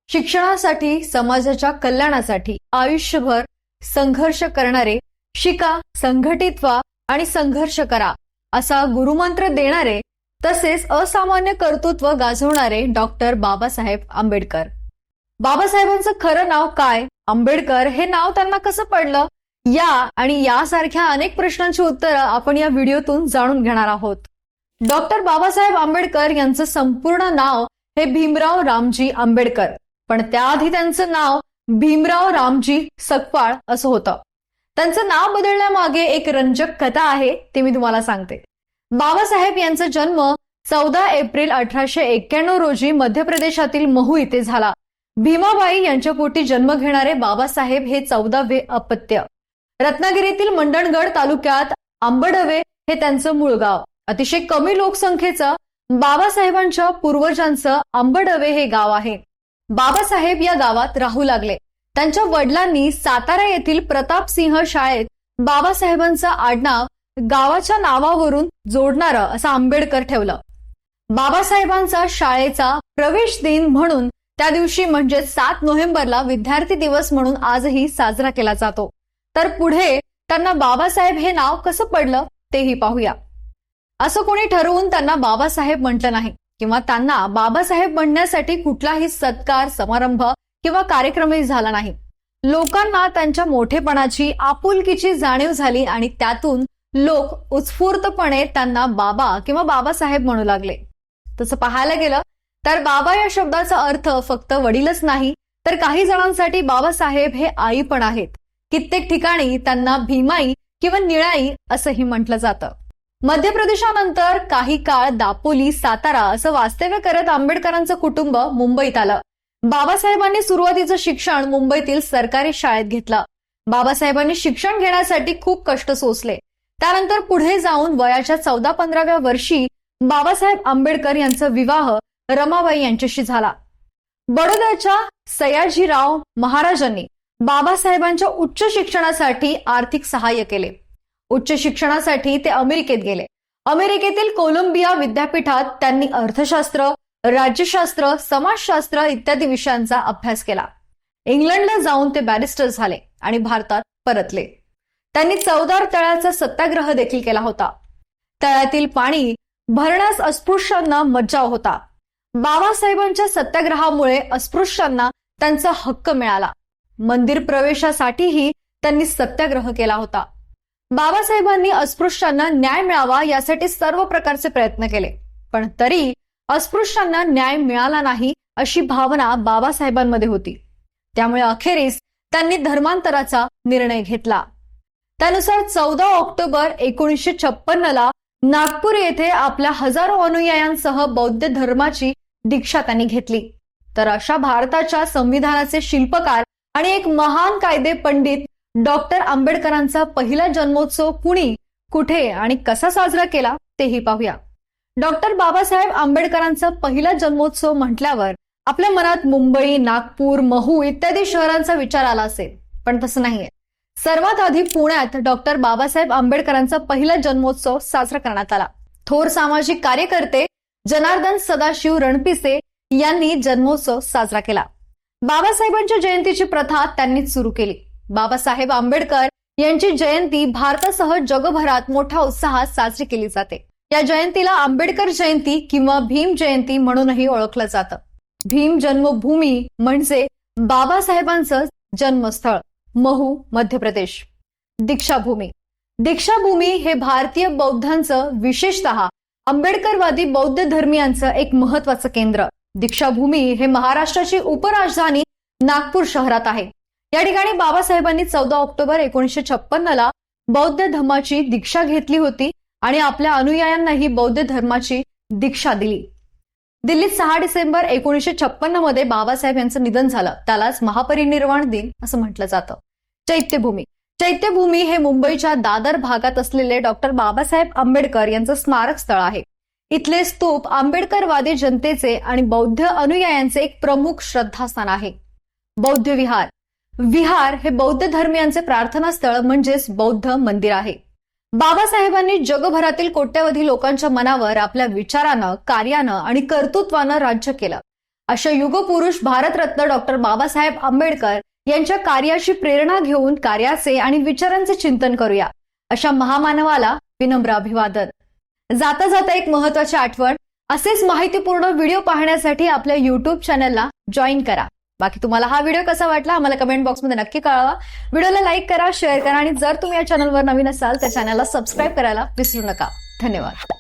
शिक्षणासाठी, समाजाच्या कल्याणासाठी आयुष्यभर संघर्ष करणारे, शिका, संघटित व्हा आणि संघर्ष करा असा गुरुमंत्र देणारे तसेच असामान्य कर्तृत्व गाजवणारे डॉक्टर बाबासाहेब आंबेडकर. बाबासाहेबांचं खरं नाव काय, आंबेडकर हे नाव त्यांना कसं पडलं, या आणि यासारख्या अनेक प्रश्नांची उत्तरं आपण या व्हिडिओतून जाणून घेणार आहोत. डॉक्टर बाबासाहेब आंबेडकर यांचं संपूर्ण नाव हे भीमराव रामजी आंबेडकर, पण त्याआधी त्यांचं नाव भीमराव रामजी सकपाळ असं होतं. त्यांचं नाव बदलण्यामागे एक रंजक कथा आहे, ती मी तुम्हाला सांगते. बाबासाहेब यांचा जन्म 14 एप्रिल 1891 रोजी मध्य प्रदेशातील महू इथे झाला. भीमाबाई यांच्या पोटी जन्म घेणारे बाबासाहेब हे 14वे अपत्य. रत्नागिरीतील मंडणगड तालुक्यात आंबडवे हे त्यांचं मूळ गाव. अतिशय कमी लोकसंख्येचं बाबासाहेबांच्या पूर्वजांचं आंबडवे हे गाव आहे. बाबासाहेब या गावात राहू लागले. त्यांच्या वडिलांनी सातारा येथील प्रतापसिंह शाळेत बाबासाहेबांचं आडनाव गावाच्या नावावरून जोडणारं असं आंबेडकर ठेवलं. बाबासाहेबांचा शाळेचा प्रवेश दिन म्हणून त्या दिवशी म्हणजे 7 नोव्हेंबरला विद्यार्थी दिवस म्हणून आजही साजरा केला जातो. तर पुढे त्यांना बाबासाहेब हे नाव कसं पडलं तेही पाहूया. असं कोणी ठरवून त्यांना बाबासाहेब म्हटलं नाही किंवा त्यांना बाबासाहेब म्हणण्यासाठी कुठलाही सत्कार, समारंभ किंवा कार्यक्रमही झाला नाही. लोकांना त्यांच्या मोठेपणाची, आपुलकीची जाणीव झाली आणि त्यातून लोक उत्स्फूर्तपणे त्यांना बाबा किंवा बाबासाहेब म्हणू लागले. तसं पाहायला गेलं तर बाबा या शब्दाचा अर्थ फक्त वडीलच नाही, तर काही जणांसाठी बाबासाहेब हे आई पण आहेत. कित्येक ठिकाणी त्यांना भीमाई किंवा निळाई असंही म्हटलं जातं. मध्य प्रदेशानंतर काही काळ दापोली, सातारा असं वास्तव्य करत आंबेडकरांचं कुटुंब मुंबईत आलं. बाबासाहेबांनी सुरुवातीचं शिक्षण मुंबईतील सरकारी शाळेत घेतलं. बाबासाहेबांनी शिक्षण घेण्यासाठी खूप कष्ट सोसले. त्यानंतर पुढे जाऊन वयाच्या 14-15व्या वर्षी बाबासाहेब आंबेडकर यांचा विवाह रमाबाई यांच्याशी झाला. बडोद्याच्या सयाजीराव महाराजांनी बाबासाहेबांच्या उच्च शिक्षणासाठी आर्थिक सहाय्य केले. उच्च शिक्षणासाठी ते अमेरिकेत गेले. अमेरिकेतील कोलंबिया विद्यापीठात त्यांनी अर्थशास्त्र, राज्यशास्त्र, समाजशास्त्र इत्यादी विषयांचा अभ्यास केला. इंग्लंडला जाऊन ते बॅरिस्टर झाले आणि भारतात परतले. त्यांनी चवदार तळ्याचा सत्याग्रह देखील केला होता. तळ्यातील पाणी भरण्यास अस्पृश्यांना मज्जाव होता. बाबासाहेबांच्या सत्याग्रहामुळे अस्पृश्यांना त्यांचा हक्क मिळाला. मंदिर प्रवेशासाठीही त्यांनी सत्याग्रह केला होता. बाबासाहेबांनी अस्पृश्यांना न्याय मिळावा यासाठी सर्व प्रकारचे प्रयत्न केले, पण तरी अस्पृश्यांना न्याय मिळाला नाही अशी भावना बाबासाहेबांमध्ये होती. त्यामुळे अखेरीस त्यांनी धर्मांतराचा निर्णय घेतला. त्यानुसार 14 ऑक्टोबर 1956 नागपूर येथे आपल्या हजारो अनुयायांसह बौद्ध धर्माची दीक्षा त्यांनी घेतली. तर अशा भारताच्या संविधानाचे शिल्पकार आणि एक महान कायदे पंडित डॉक्टर आंबेडकरांचा पहिला जन्मोत्सव कुणी, कुठे आणि कसा साजरा केला तेही पाहूया. डॉक्टर बाबासाहेब आंबेडकरांचा पहिला जन्मोत्सव म्हटल्यावर आपल्या मनात मुंबई, नागपूर, महू इत्यादी शहरांचा विचार आला असेल, पण तसं नाहीये. सर्वात आधी पुण्यात डॉक्टर बाबासाहेब आंबेडकरांचा पहिला जन्मोत्सव साजरा करण्यात आला. थोर सामाजिक कार्यकर्ते जनार्दन सदाशिव रणपिसे यांनी जन्मोत्सव साजरा केला. बाबासाहेबांच्या जयंतीची प्रथा त्यांनीच सुरू केली. बाबासाहेब आंबेडकर यांची जयंती भारतासह जगभरात मोठ्या उत्साहात साजरी केली जाते. या जयंतीला आंबेडकर जयंती किंवा भीम जयंती म्हणूनही ओळखलं जातं. भीम जन्मभूमी म्हणजे बाबासाहेबांचं जन्मस्थळ महू, मध्य प्रदेश. दीक्षाभूमी. दीक्षाभूमी हे भारतीय बौद्धांचं, विशेषतः आंबेडकरवादी बौद्ध धर्मियांचं एक महत्वाचं केंद्र. दीक्षाभूमी हे महाराष्ट्राची उपराजधानी नागपूर शहरात आहे. या ठिकाणी बाबासाहेबांनी 14 ऑक्टोबर 1956 बौद्ध धर्माची दीक्षा घेतली होती आणि आपल्या अनुयायांनाही बौद्ध धर्माची दीक्षा दिली. दिल्लीत 6 डिसेंबर 1956 मध्ये बाबासाहेब यांचं निधन झालं. त्यालाच महापरिनिर्वाण दिन असं म्हटलं जातं. चैत्यभूमी. चैत्यभूमी हे मुंबईच्या दादर भागात असलेले डॉक्टर बाबासाहेब आंबेडकर यांचं स्मारक स्थळ आहे. इथले स्तूप आंबेडकरवादी जनतेचे आणि बौद्ध अनुयायांचे एक प्रमुख श्रद्धास्थान आहे. बौद्ध विहार. विहार हे बौद्ध धर्मियांचे प्रार्थनास्थळ म्हणजेच बौद्ध मंदिर आहे. बाबासाहेबांनी जगभरातील कोट्यवधी लोकांच्या मनावर आपल्या विचारानं, कार्यानं आणि कर्तृत्वानं राज्य केलं. अशा युगपुरुष भारतरत्न डॉक्टर बाबासाहेब आंबेडकर यांच्या कार्याची प्रेरणा घेऊन कार्याचे आणि विचारांचे चिंतन करूया. अशा महामानवाला विनम्र अभिवादन. जाता जाता एक महत्त्वाची आठवण, असेच माहितीपूर्ण व्हिडिओ पाहण्यासाठी आपल्या YouTube चॅनलला जॉईन करा. बाकी तुम्हाला हा व्हिडिओ कसा वाटला आम्हाला कमेंट बॉक्समध्ये नक्की कळवा. व्हिडिओला लाईक करा, शेअर करा आणि जर तुम्ही या चॅनलवर नवीन असाल तर चॅनलला सबस्क्राईब करायला विसरू नका. धन्यवाद.